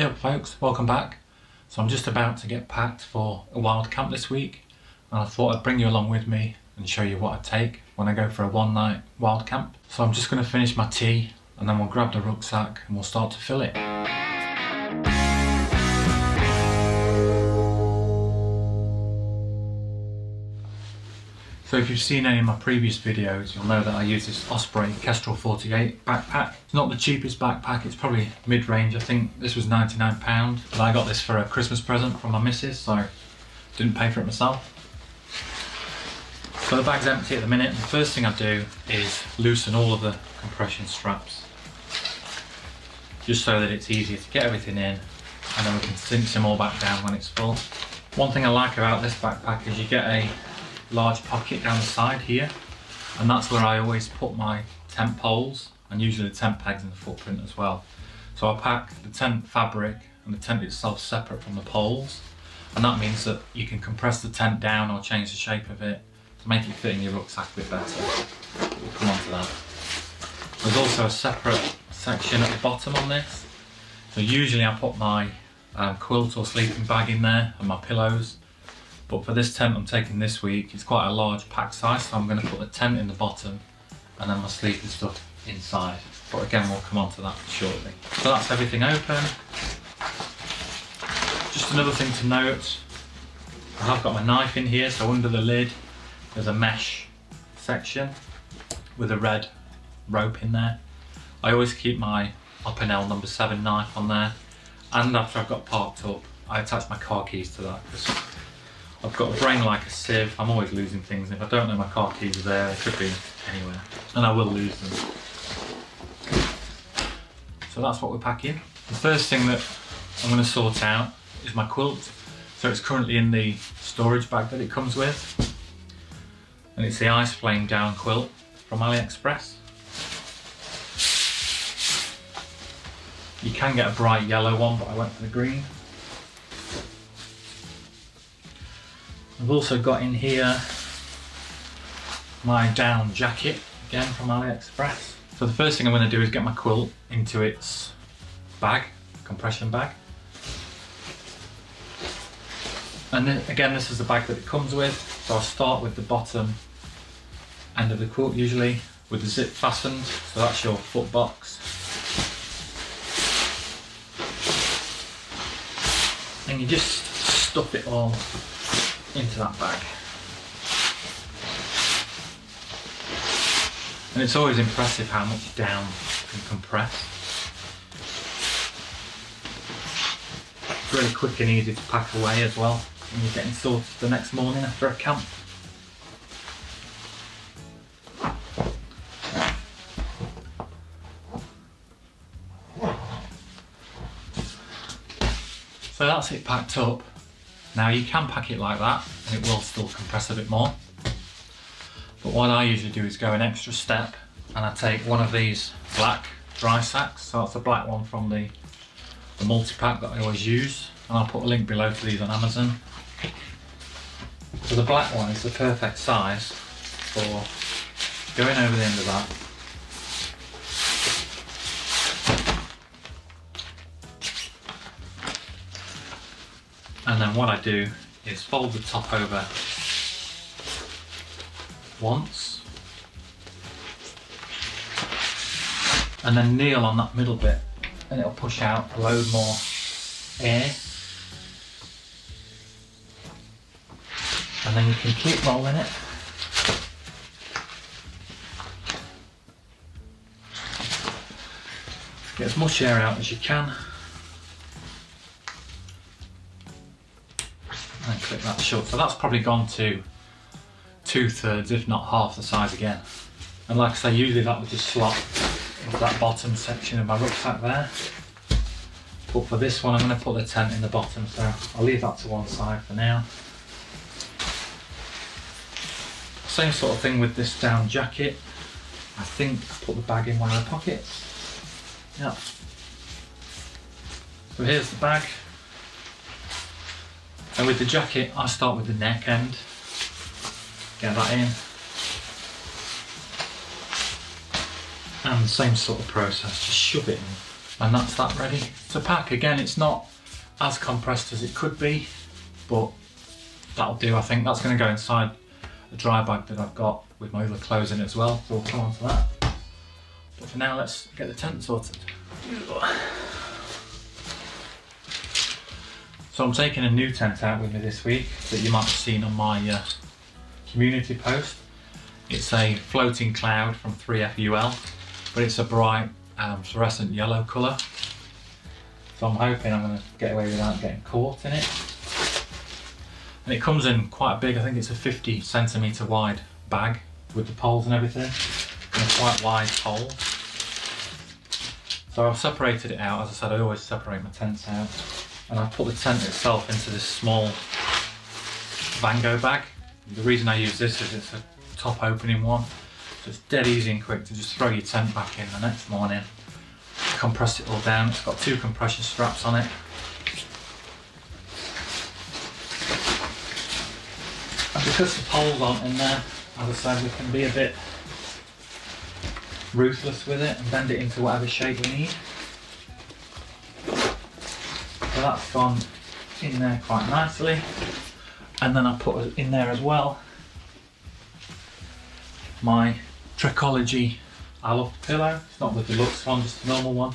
Hey up folks, welcome back. So I'm just about to get packed for a wild camp this week, and I thought I'd bring you along with me and show you what I take when I go for a one night wild camp. So I'm just going to finish my tea and then we'll grab the rucksack and we'll start to fill it. So if you've seen any of my previous videos, you'll know that I use this Osprey Kestrel 48 backpack. It's not the cheapest backpack, it's probably mid-range. I think this was £99, but I got this for a Christmas present from my missus, so I didn't pay for it myself. So the bag's empty at the minute. The first thing I do is loosen all of the compression straps, just so that it's easier to get everything in, and then we can cinch them all back down when it's full. One thing I like about this backpack is you get a large pocket down the side here, and that's where I always put my tent poles and usually the tent pegs and the footprint as well. So I pack the tent fabric and the tent itself separate from the poles, and that means that you can compress the tent down or change the shape of it to make it fit in your rucksack a bit better. We'll come on to that. There's also a separate section at the bottom on this. So usually I put my quilt or sleeping bag in there and my pillows. But for this tent I'm taking this week, it's quite a large pack size, so I'm going to put the tent in the bottom and then my sleeping stuff inside. But again, we'll come on to that shortly. So that's everything open. Just another thing to note, I have got my knife in here, so under the lid there's a mesh section with a red rope in there. I always keep my Opinel No. 7 knife on there, and after I've got parked up, I attach my car keys to that, because I've got a brain like a sieve. I'm always losing things. If I don't know my car keys are there, they could be anywhere, and I will lose them. So that's what we're packing. The first thing that I'm going to sort out is my quilt. So it's currently in the storage bag that it comes with, and it's the Ice Flame down quilt from AliExpress. You can get a bright yellow one, but I went for the green. I've also got in here my down jacket, again from AliExpress. So the first thing I'm going to do is get my quilt into its bag, compression bag. And then again, this is the bag that it comes with. So I'll start with the bottom end of the quilt, usually with the zip fastened. So that's your foot box. And you just stuff it all into that bag. And it's always impressive how much down you can compress. It's really quick and easy to pack away as well when you're getting sorted the next morning after a camp. So that's it packed up. Now you can pack it like that and it will still compress a bit more. But what I usually do is go an extra step, and I take one of these black dry sacks. So that's the black one from the multi-pack that I always use, and I'll put a link below to these on Amazon. So the black one is the perfect size for going over the end of that. And then what I do is fold the top over once, and then kneel on that middle bit, and it'll push out a load more air. And then you can keep rolling it. Get as much air out as you can. And clip that shut. So that's probably gone to 2/3, if not half the size again. And like I say, usually that would just slot into that bottom section of my rucksack there. But for this one, I'm going to put the tent in the bottom, so I'll leave that to one side for now. Same sort of thing with this down jacket. I think I put the bag in one of the pockets. Yeah. So here's the bag. And with the jacket, I start with the neck end. Get that in. And the same sort of process, just shove it in And that's that ready to pack. Again, it's not as compressed as it could be, but that'll do. I think that's going to go inside a dry bag that I've got with my other clothes in it as well, so we'll come on to that. But for now, let's get the tent sorted. So I'm taking a new tent out with me this week that you might have seen on my community post. It's a floating cloud from 3FUL, but it's a bright fluorescent yellow colour. So I'm hoping I'm going to get away without getting caught in it. And it comes in quite big, I think it's a 50 centimetre wide bag with the poles and everything, and a quite wide hole. So I've separated it out. As I said, I always separate my tents out. And I've put the tent itself into this small Van Gogh bag. The reason I use this is it's a top opening one. So it's dead easy and quick to just throw your tent back in the next morning. Compress it all down. It's got 2 compression straps on it. And because the poles aren't in there, as I said, we can be a bit ruthless with it and bend it into whatever shape we need. So that's gone in there quite nicely. And then I put in there as well my Trekology Aloe pillow. It's not the deluxe one, just a normal one.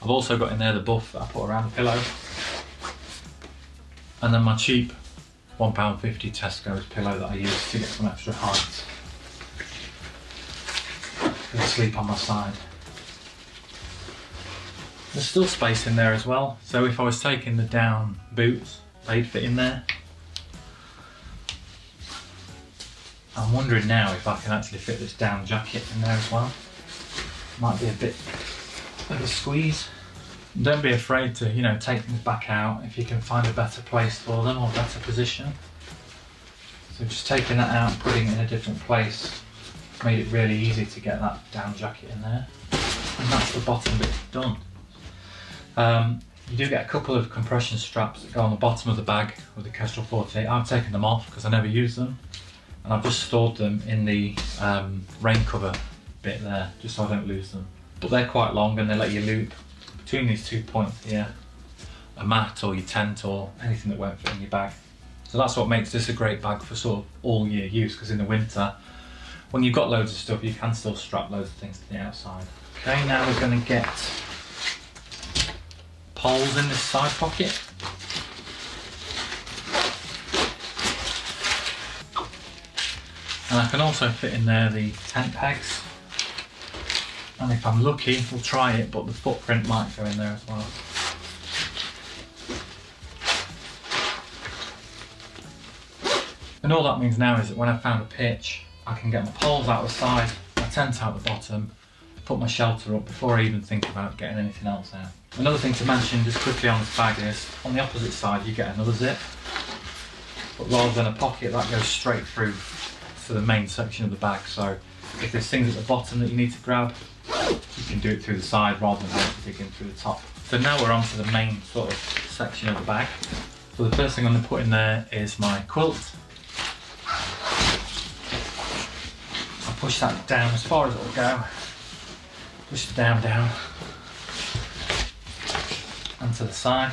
I've also got in there the buff that I put around the pillow. And then my cheap £1.50 Tesco's pillow that I use to get some extra height. I'm gonna sleep on my side. There's still space in there as well, so if I was taking the down boots, they'd fit in there. I'm wondering now if I can actually fit this down jacket in there as well. Might be a bit of a squeeze. Don't be afraid to, you know, take things back out if you can find a better place for them or better position. So just taking that out and putting it in a different place made it really easy to get that down jacket in there. And that's the bottom bit done. You do get a couple of compression straps that go on the bottom of the bag with the Kestrel 48. I've taken them off because I never use them. And I've just stored them in the rain cover bit there, just so I don't lose them. But they're quite long and they let you loop between these 2 points here a mat or your tent or anything that won't fit in your bag. So that's what makes this a great bag for sort of all year use, because in the winter, when you've got loads of stuff, you can still strap loads of things to the outside. Okay, now we're going to get poles in this side pocket. And I can also fit in there the tent pegs. And if I'm lucky, we'll try it, but the footprint might go in there as well. And all that means now is that when I've found a pitch, I can get my poles out the side, my tent out the bottom, put my shelter up before I even think about getting anything else out. Another thing to mention just quickly on this bag is, on the opposite side you get another zip, but rather than a pocket that goes straight through to the main section of the bag. So if there's things at the bottom that you need to grab, you can do it through the side rather than having to dig in through the top. So now we're on to the main sort of section of the bag. So the first thing I'm going to put in there is my quilt. I'll push that down as far as it will go. Push it down, and to the side.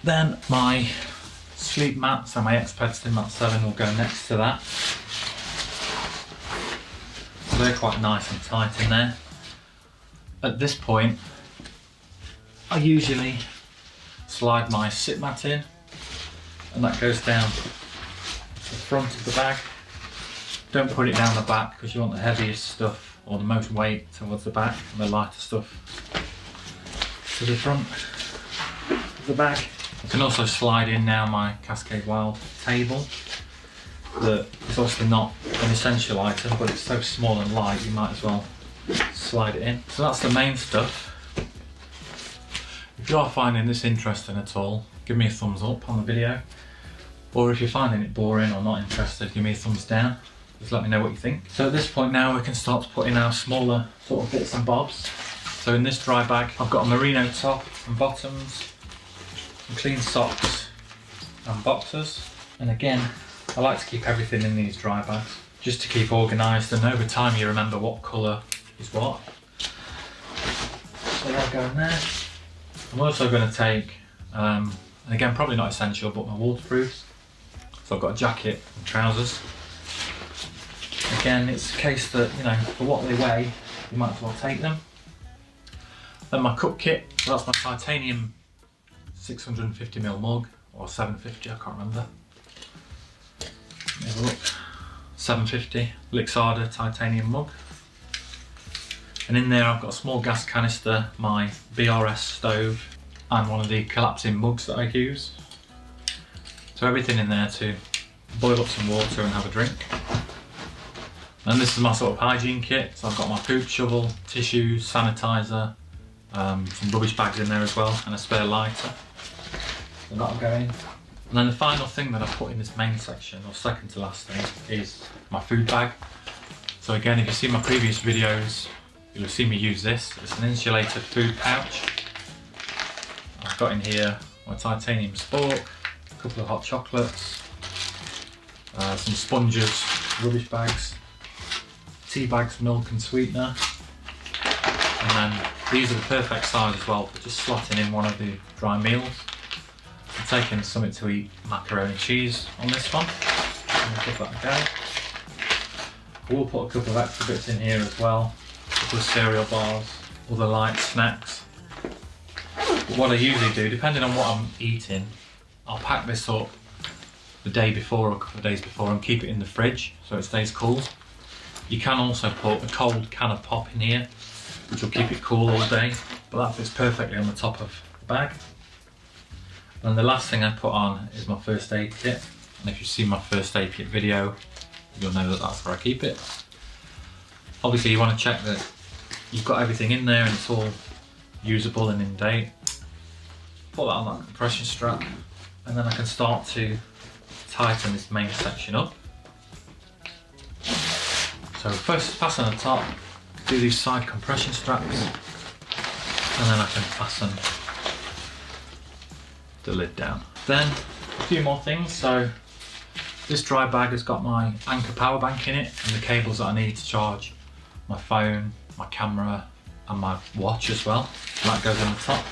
Then my sleep mat, so my Exped Synmat 7 will go next to that. So they're quite nice and tight in there. At this point, I usually slide my sit mat in, and that goes down the front of the bag. Don't put it down the back because you want the heaviest stuff or the most weight towards the back, and the lighter stuff to the front of the bag. I can also slide in now my Cascade Wild table. That is obviously not an essential item, but it's so small and light you might as well slide it in. So that's the main stuff. If you are finding this interesting at all, give me a thumbs up on the video. Or if you're finding it boring or not interested, give me a thumbs down. Just let me know what you think. So at this point now we can start to put in our smaller sort of bits and bobs. So in this dry bag I've got a merino top and bottoms, some clean socks and boxers. And again, I like to keep everything in these dry bags just to keep organised, and over time you remember what colour is what. So they'll go in there. I'm also going to take, and again probably not essential, but my waterproofs. So I've got a jacket and trousers. Again, it's a case that, you know, for what they weigh, you might as well take them. Then my cup kit, so that's my titanium 650ml mug, or 750, I can't remember. Let me have a look. 750 Lixada titanium mug. And in there I've got a small gas canister, my BRS stove, and one of the collapsing mugs that I use. So everything in there to boil up some water and have a drink. And this is my sort of hygiene kit, so I've got my poop shovel, tissues, sanitizer, some rubbish bags in there as well, and a spare lighter. So that'll go in. And then the final thing that I put in this main section, or second to last thing, is my food bag. So again, if you've seen my previous videos, you'll have seen me use this. It's an insulated food pouch. I've got in here my titanium spork, a couple of hot chocolates, some sponges, rubbish bags, tea bags, milk and sweetener. And then these are the perfect size as well for just slotting in one of the dry meals. I'm taking something to eat, macaroni and cheese on this one. I'm going to give that a go. I will put a couple of extra bits in here as well. A couple of cereal bars, other light snacks. But what I usually do, depending on what I'm eating, I'll pack this up the day before or a couple of days before and keep it in the fridge so it stays cool. You can also put a cold can of pop in here, which will keep it cool all day, but that fits perfectly on the top of the bag. And the last thing I put on is my first aid kit, and if you've seen my first aid kit video, you'll know that that's where I keep it. Obviously you want to check that you've got everything in there and it's all usable and in date. Put that on that compression strap, and then I can start to tighten this main section up. So first fasten the top, do these side compression straps, and then I can fasten the lid down. Then a few more things. So this dry bag has got my Anker power bank in it and the cables that I need to charge my phone, my camera and my watch as well. So that goes on the top.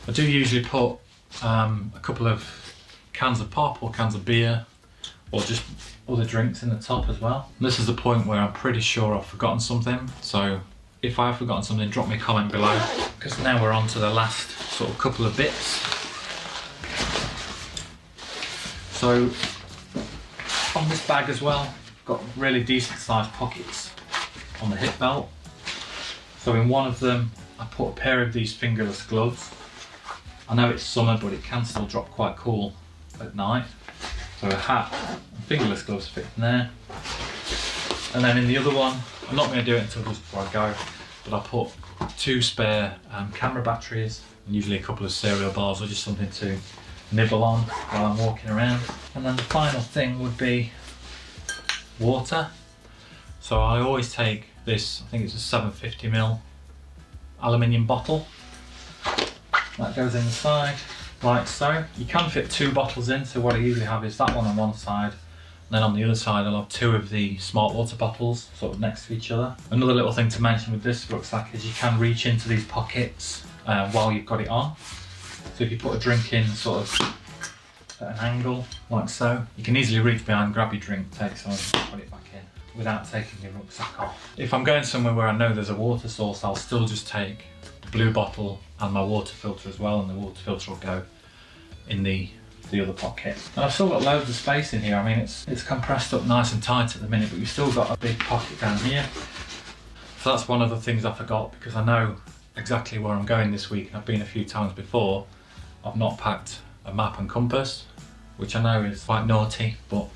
I do usually put a couple of cans of pop or cans of beer or just other drinks in the top as well. And this is the point where I'm pretty sure I've forgotten something, so if I've forgotten something, drop me a comment below, because now we're on to the last sort of couple of bits. So on this bag as well, I've got really decent sized pockets on the hip belt. So in one of them I put a pair of these fingerless gloves. I know it's summer, but it can still drop quite cool at night. So a hat and fingerless gloves fit in there. And then in the other one, I'm not going to do it until just before I go, but I put 2 spare camera batteries and usually a couple of cereal bars or just something to nibble on while I'm walking around. And then the final thing would be water. So I always take this, I think it's a 750ml aluminium bottle. That goes in the side, like so. You can fit 2 bottles in, so what I usually have is that one on one side, and then on the other side I'll have 2 of the smart water bottles sort of next to each other. Another little thing to mention with this rucksack is you can reach into these pockets while you've got it on. So if you put a drink in sort of at an angle, like so, you can easily reach behind, grab your drink, take some, put it back in without taking your rucksack off. If I'm going somewhere where I know there's a water source, I'll still just take the blue bottle and my water filter as well, and the water filter will go in the other pocket. And I've still got loads of space in here. I mean, it's compressed up nice and tight at the minute, but you've still got a big pocket down here. So that's one of the things I forgot, because I know exactly where I'm going this week, and I've been a few times before. I've not packed a map and compass, which I know is quite naughty, but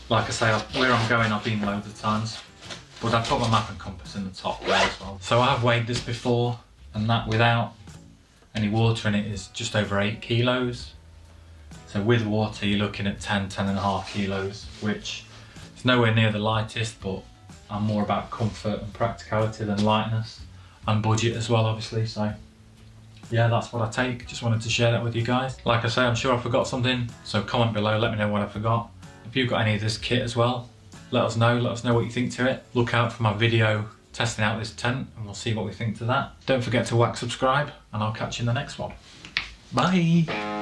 like I say, where I'm going I've been loads of times. But I put my map and compass in the top there as well. So I have weighed this before, and that without any water in it is just over 8 kilos. So with water you're looking at 10.5 kilos, which is nowhere near the lightest, but I'm more about comfort and practicality than lightness, and budget as well obviously. So yeah, that's what I take. Just wanted to share that with you guys. Like I say, I'm sure I forgot something, so comment below, let me know what I forgot. If you've got any of this kit as well, let us know what you think to it. Look out for my video testing out this tent, and we'll see what we think to that. Don't forget to whack subscribe, and I'll catch you in the next one. Bye!